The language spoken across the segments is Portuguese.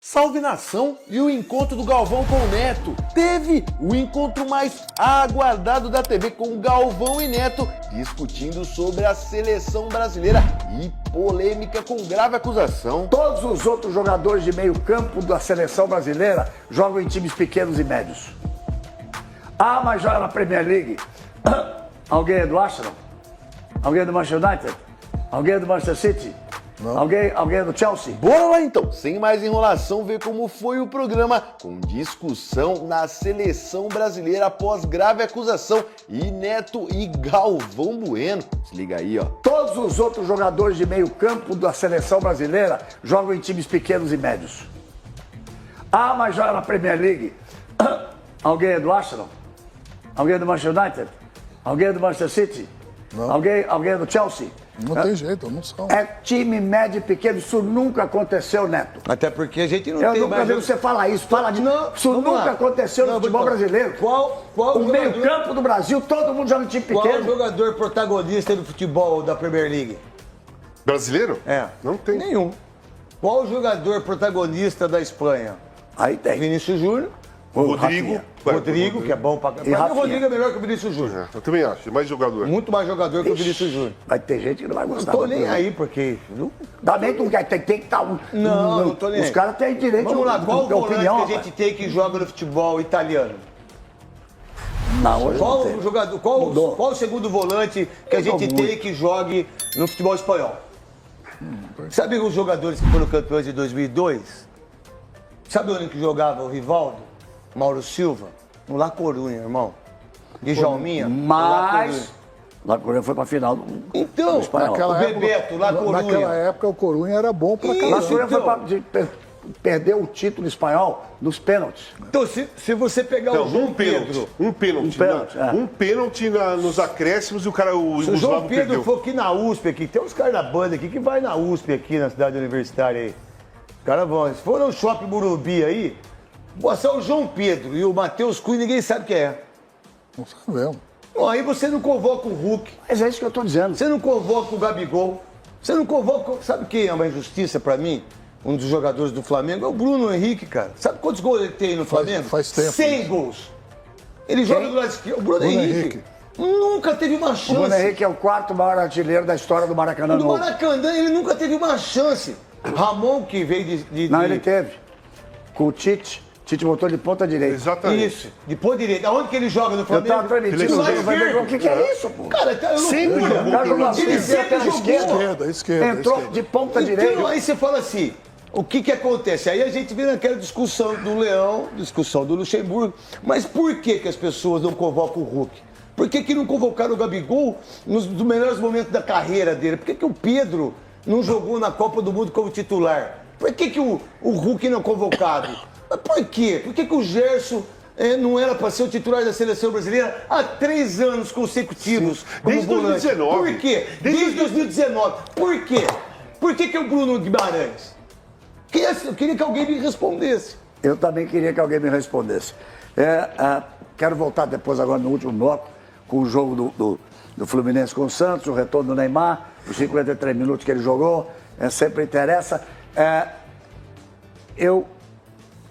Salve nação e o encontro do Galvão com o Neto. Teve o encontro mais aguardado da TV com Galvão e Neto discutindo sobre a seleção brasileira e polêmica com grave acusação. Todos os outros jogadores de meio campo da seleção brasileira jogam em times pequenos e médios. Ah, mas joga na Premier League. Alguém é do Arsenal? Alguém é do Manchester United? Alguém é do Manchester City? Não. Alguém é do Chelsea? Bora lá então, sem mais enrolação, ver como foi o programa com discussão na seleção brasileira após grave acusação e Neto e Galvão Bueno. Se liga aí, ó. Todos os outros jogadores de meio campo da seleção brasileira jogam em times pequenos e médios. Ah, mas joga na Premier League. Alguém é do Arsenal? Alguém é do Manchester United? Alguém é do Manchester City? Não. Alguém é do Chelsea? Não tem jeito, não são. É time médio e pequeno, isso nunca aconteceu, Neto. Até porque a gente não Eu tem nunca mais... vi você falar isso. Fala de... Não, isso vamos nunca lá. aconteceu no futebol brasileiro. Qual o jogador... meio campo do Brasil, todo mundo joga em time Qual pequeno. jogador protagonista do futebol da Premier League? Brasileiro? É. Não tem. Nenhum. Qual jogador protagonista da Espanha? Aí tem. Vinícius Júnior. Rodrigo. Rodrigo, que é bom pra... Pra mim, o Rodrigo é melhor que o Vinícius Júnior. Eu também acho, é mais jogador. Muito mais jogador que o Vinícius Júnior. Vai ter gente que não vai Não gostar. tô nem aí, porque... Também tu quer, tem que estar um... Não tô nem Os aí. caras têm direito Vamos lá, qual o de volante opinião. que a gente tem que joga no futebol italiano? Não, hoje Qual não tem. o jogador, Mudou. qual o segundo volante que a gente tem que jogue no futebol espanhol? Sabe os jogadores que foram campeões de 2002? Sabe onde que jogava o Rivaldo? Mauro Silva? No La Coruña, irmão. Djalminha? no La Coruña. Mas... La Coruña foi pra final do Então, espanhol. o Bebeto, La Coruña. Naquela época o Corunha era bom pra La caramba. Coruña foi Então. perdeu o título espanhol nos pênaltis. Então, se você pegar Não, o João um pênalti. Pedro... Um pênalti. pênalti, né? é. Um pênalti nos acréscimos e o cara, o Se o João Slavo Pedro perdeu. for aqui na USP, aqui, tem uns caras da banda aqui que vai na USP aqui, na cidade universitária aí. Os caras vão. Se for no Shopping Morumbi aí, botar o João Pedro e o Matheus Cunha, ninguém sabe quem é. Não sabe mesmo. Bom, aí você não convoca o Hulk, Mas é isso que eu tô dizendo. você não convoca o Gabigol, você não convoca... Sabe quem é uma injustiça pra mim? Um dos jogadores do Flamengo é o Bruno Henrique, cara. Sabe quantos gols ele tem no Flamengo? faz tempo 100 isso. gols. Ele joga do lado esquerdo. O Bruno Henrique nunca teve uma chance. O Bruno Henrique é o quarto maior artilheiro da história do Maracanã No Novo. Maracanã, ele nunca teve uma chance. Ramon, que veio de Não, ele teve. Com o Tite. Tite botou de ponta direita. Exatamente. Isso, de pôr direita. Aonde que ele joga no Eu Flamengo? tava transmitindo Ele o é jogo, vai ver esquerdo. o que é isso, pô? Cara, tá Sempre loucura. jogou Cara, jogou assim, Ele sempre pela jogou. Esquerda, esquerda. Entrou esquerda. de ponta Então, direita. aí você fala assim, o que que acontece? Aí a gente vira naquela discussão do Leão, discussão do Luxemburgo, mas por que que as pessoas não convocam o Hulk? Por que que não convocaram o Gabigol nos melhores momentos da carreira dele? Por que que o Pedro não jogou na Copa do Mundo como titular? Por que que o Hulk não é convocado? Mas por quê? Por que que o Gerson não era para ser o titular da seleção brasileira há 3 anos consecutivos como Desde volante? 2019. Por quê? Desde 2019. Por quê? Por que que o Bruno Guimarães? Eu queria que alguém me respondesse. Eu também queria que alguém me respondesse. Quero voltar depois, agora no último bloco, com o jogo do Fluminense com o Santos, o retorno do Neymar, os 53 minutos que ele jogou, sempre interessa. Eu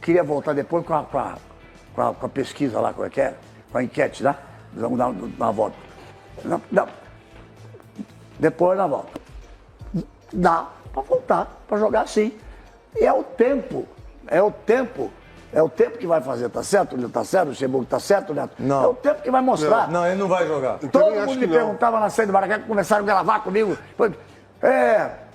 queria voltar depois com a pesquisa lá, como é que é? Com a enquete, né? Vamos dar uma volta. Não. Depois na volta. Dá para voltar, para jogar sim. E é o tempo que vai fazer, tá certo? Ele tá certo, o Luxemburgo tá certo, Neto? Não. É o tempo que vai mostrar. Não, ele não vai jogar. Também Todo acho mundo que me não. perguntava na saída do Maracanã, começaram a gravar comigo.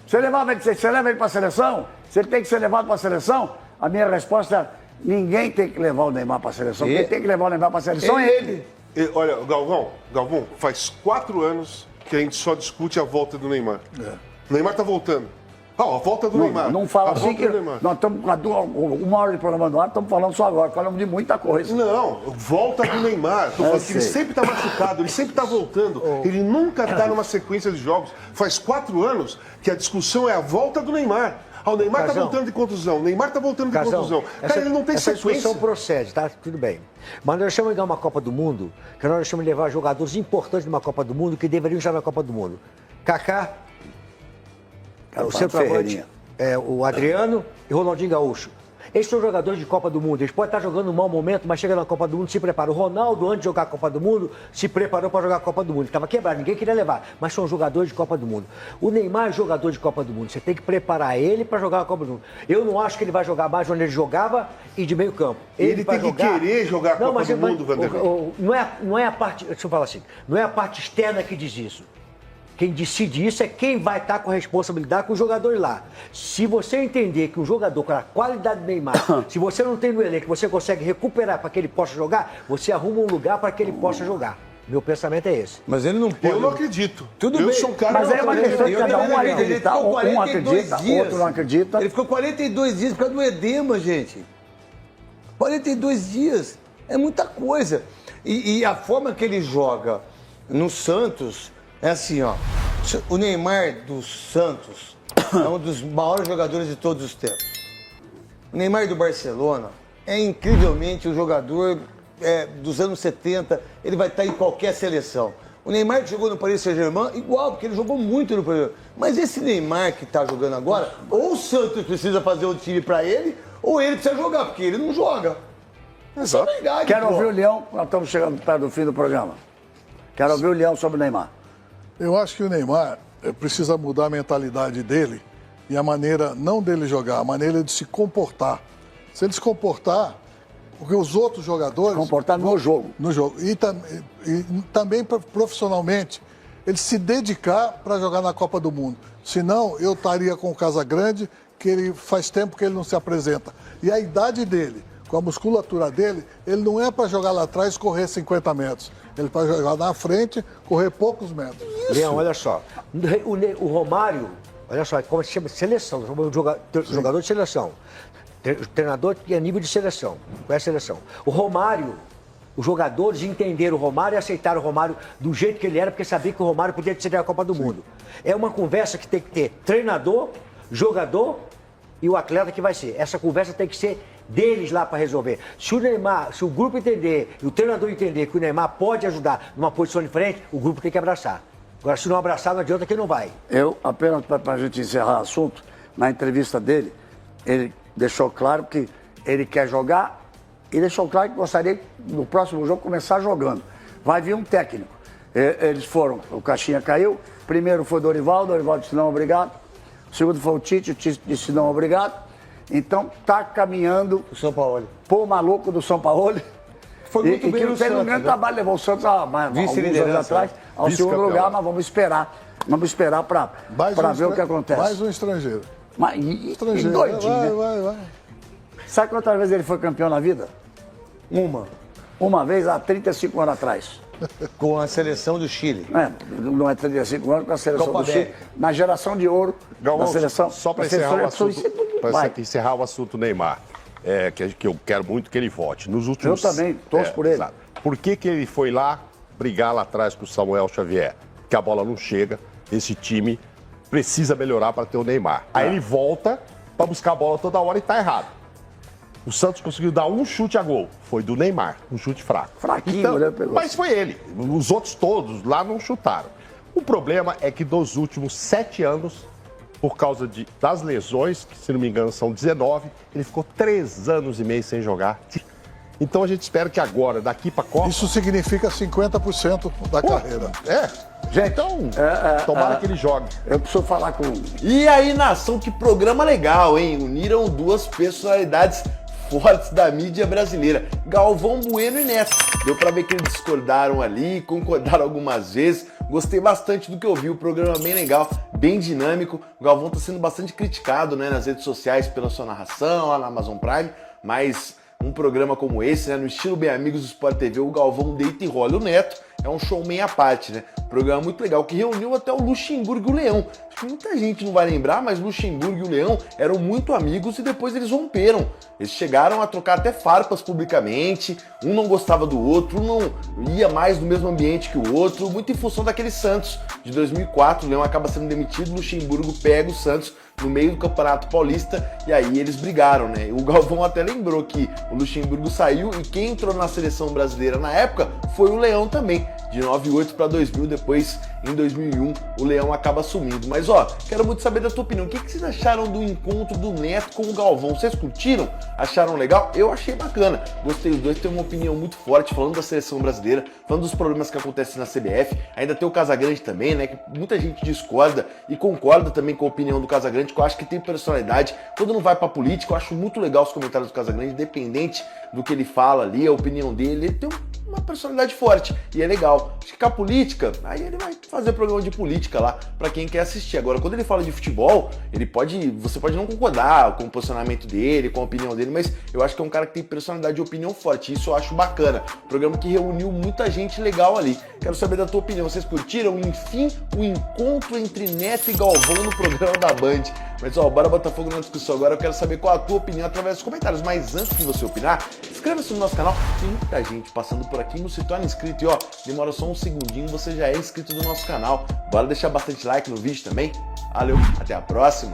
Você leva ele para a seleção? Você tem que ser levado para a seleção? A minha resposta é, ninguém tem que levar o Neymar para a seleção. Quem tem que levar o Neymar para a seleção é ele. Olha, Galvão, faz 4 anos que a gente só discute a volta do Neymar. O Neymar tá voltando. A volta do Neymar. Não fala A assim volta que do Neymar. nós estamos com 1 hora de programa no ar, estamos falando só agora, falamos de muita coisa. Não, volta do Neymar. Tô falando que ele sei. sempre tá machucado, ele sempre tá voltando. Ele nunca tá numa sequência de jogos. Faz 4 anos que a discussão é a volta do Neymar. O Neymar tá Casão. voltando de contusão. O Neymar tá voltando de Casão, contusão. Cara, ele não tem essa sequência. discussão procede, tá? Tudo bem. Mas nós estamos de ganhar uma Copa do Mundo, que nós estamos de levar jogadores importantes numa Copa do Mundo que deveriam estar na Copa do Mundo. Kaká, o centroavante, Ferreirinha. o Adriano e Ronaldinho Gaúcho. Eles são jogadores de Copa do Mundo. Eles podem estar jogando um mau momento, mas chega na Copa do Mundo, se prepara. O Ronaldo, antes de jogar a Copa do Mundo, se preparou para jogar a Copa do Mundo. Estava quebrado, ninguém queria levar. Mas são jogadores de Copa do Mundo. O Neymar é jogador de Copa do Mundo. Você tem que preparar ele para jogar a Copa do Mundo. Eu não acho que ele vai jogar mais onde ele jogava e de meio campo. Ele tem que querer jogar a Copa do Mundo, Vanderlei. Não é a parte... Deixa eu falar assim. Não é a parte externa que diz isso. Quem decide isso é quem vai estar com a responsabilidade com o jogador lá. Se você entender que um jogador com a qualidade do Neymar, se você não tem no elenco, você consegue recuperar para que ele possa jogar, você arruma um lugar para que ele possa jogar. Meu pensamento é esse. Mas ele não pode. Eu não acredito. Tudo eu bem. sou um cara... Mas é uma questão de cada um acreditar. Um 42 acredita, dias. outro não acredita. Ele ficou 42 dias por causa do edema, gente. 42 dias. É muita coisa. E a forma que ele joga no Santos é assim, ó. O Neymar do Santos é um dos maiores jogadores de todos os tempos. O Neymar do Barcelona é incrivelmente um jogador dos anos 70. Ele vai estar em qualquer seleção. O Neymar que jogou no Paris Saint-Germain, igual, porque ele jogou muito no Paris. Mas esse Neymar que está jogando agora, ou o Santos precisa fazer um time para ele, ou ele precisa jogar, porque ele não joga. Essa é a verdade. Quero pô. ouvir o Leão, nós estamos chegando perto do fim do programa. Quero ouvir o Leão sobre o Neymar. Eu acho que o Neymar precisa mudar a mentalidade dele e a maneira, não dele jogar, a maneira de se comportar. Se ele se comportar, porque os outros jogadores... Comportar no jogo. No jogo. E também profissionalmente, ele se dedicar para jogar na Copa do Mundo. Senão, eu estaria com o Casagrande, que ele faz tempo que ele não se apresenta. E a idade dele, com a musculatura dele, ele não é para jogar lá atrás e correr 50 metros. Ele para jogar na frente, correr poucos metros. Leão, olha só. O Romário, olha só, como se chama seleção, jogador de seleção. Treinador que é nível de seleção. Qual é a seleção? O Romário, os jogadores entenderam o Romário e aceitaram o Romário do jeito que ele era, porque sabiam que o Romário podia decidir a Copa do Mundo. É uma conversa que tem que ter treinador, jogador e o atleta que vai ser. Essa conversa tem que ser deles lá para resolver. Se o Neymar, se o grupo entender e o treinador entender que o Neymar pode ajudar numa posição diferente, o grupo tem que abraçar. Agora, se não abraçar, não adianta que não vai. Eu, apenas para a gente encerrar o assunto, na entrevista dele, ele deixou claro que ele quer jogar e deixou claro que gostaria, no próximo jogo, começar jogando. Vai vir um técnico. Eles foram, o Caixinha caiu, primeiro foi Dorival disse não, obrigado. O segundo foi o Tite disse não, obrigado. Então, tá caminhando O São Paulo. pô maluco do São Paulo. Foi muito e bem que no não teve um Santos, grande né? trabalho, levou o Santos alguns anos atrás ao segundo Vice-campeão. lugar, mas vamos esperar. Vamos esperar para ver o que acontece. Mais um estrangeiro. Mas, Estrangeiro. doidinho, né? Vai. Sabe quantas vezes ele foi campeão na vida? Uma vez há 35 anos atrás. Com a seleção do Chile. Não é 35 anos com a seleção Copa do Chile. América. Na geração de ouro Galvão, da seleção. só para da seleção encerrar, vai. o assunto Neymar, que eu quero muito que ele vote. Nos últimos, Eu também, torço por ele. Exato. Por que ele foi lá brigar lá atrás com o Samuel Xavier? Que a bola não chega, esse time precisa melhorar para ter o Neymar. Aí ele volta para buscar a bola toda hora e tá errado. O Santos conseguiu dar um chute a gol. Foi do Neymar, um chute fraco. Fraquinho, né? Pegou. Mas foi ele. Os outros todos lá não chutaram. O problema é que nos últimos 7 anos, por causa das lesões, que se não me engano são 19, ele ficou 3 anos e meio sem jogar. Então a gente espera que agora, daqui para a Copa... Isso significa 50% da carreira. Gente, Então, tomara que ele jogue. eu preciso falar com... E aí, nação, que programa legal, hein? Uniram duas personalidades fortes da mídia brasileira, Galvão Bueno e Neto. Deu pra ver que eles discordaram ali, concordaram algumas vezes. Gostei bastante do que eu vi, o programa é bem legal, bem dinâmico. O Galvão tá sendo bastante criticado, né, nas redes sociais pela sua narração, lá na Amazon Prime, mas um programa como esse, né, no estilo Bem Amigos do Sport TV, o Galvão deita e rola. O Neto é um showman à parte, né? Programa muito legal, que reuniu até o Luxemburgo e o Leão. Acho que muita gente não vai lembrar, mas Luxemburgo e o Leão eram muito amigos e depois eles romperam. Eles chegaram a trocar até farpas publicamente, um não gostava do outro, um não ia mais no mesmo ambiente que o outro, muito em função daquele Santos de 2004. O Leão acaba sendo demitido, o Luxemburgo pega o Santos no meio do Campeonato Paulista, e aí eles brigaram, né? O Galvão até lembrou que o Luxemburgo saiu e quem entrou na seleção brasileira na época foi o Leão também. De 98 para 2000, depois em 2001 o Leão acaba sumindo. Mas ó, quero muito saber da tua opinião. O que vocês acharam do encontro do Neto com o Galvão? Vocês curtiram? Acharam legal? Eu achei bacana. Gostei, os dois têm uma opinião muito forte, falando da seleção brasileira, falando dos problemas que acontecem na CBF. Ainda tem o Casagrande também, né? Que muita gente discorda e concorda também com a opinião do Casagrande, que eu acho que tem personalidade. Quando não vai pra política, eu acho muito legal os comentários do Casagrande, independente do que ele fala ali, a opinião dele. Ele tem uma personalidade forte e é legal. Acho que com a política, aí ele vai fazer programa de política lá pra quem quer assistir. Agora, quando ele fala de futebol, você pode não concordar com o posicionamento dele, com a opinião dele, mas eu acho que é um cara que tem personalidade e opinião forte. Isso eu acho bacana. Programa que reuniu muita gente legal ali. Quero saber da tua opinião. Vocês curtiram? Enfim, o encontro entre Neto e Galvão no programa da Band. Mas ó, bora botar fogo na discussão agora. Eu quero saber qual a tua opinião através dos comentários. Mas antes de você opinar, inscreva-se no nosso canal. Tem muita gente passando por aqui, não se torna inscrito. E ó, demora só um segundinho, você já é inscrito do nosso canal. Bora deixar bastante like no vídeo também. Valeu, até a próxima.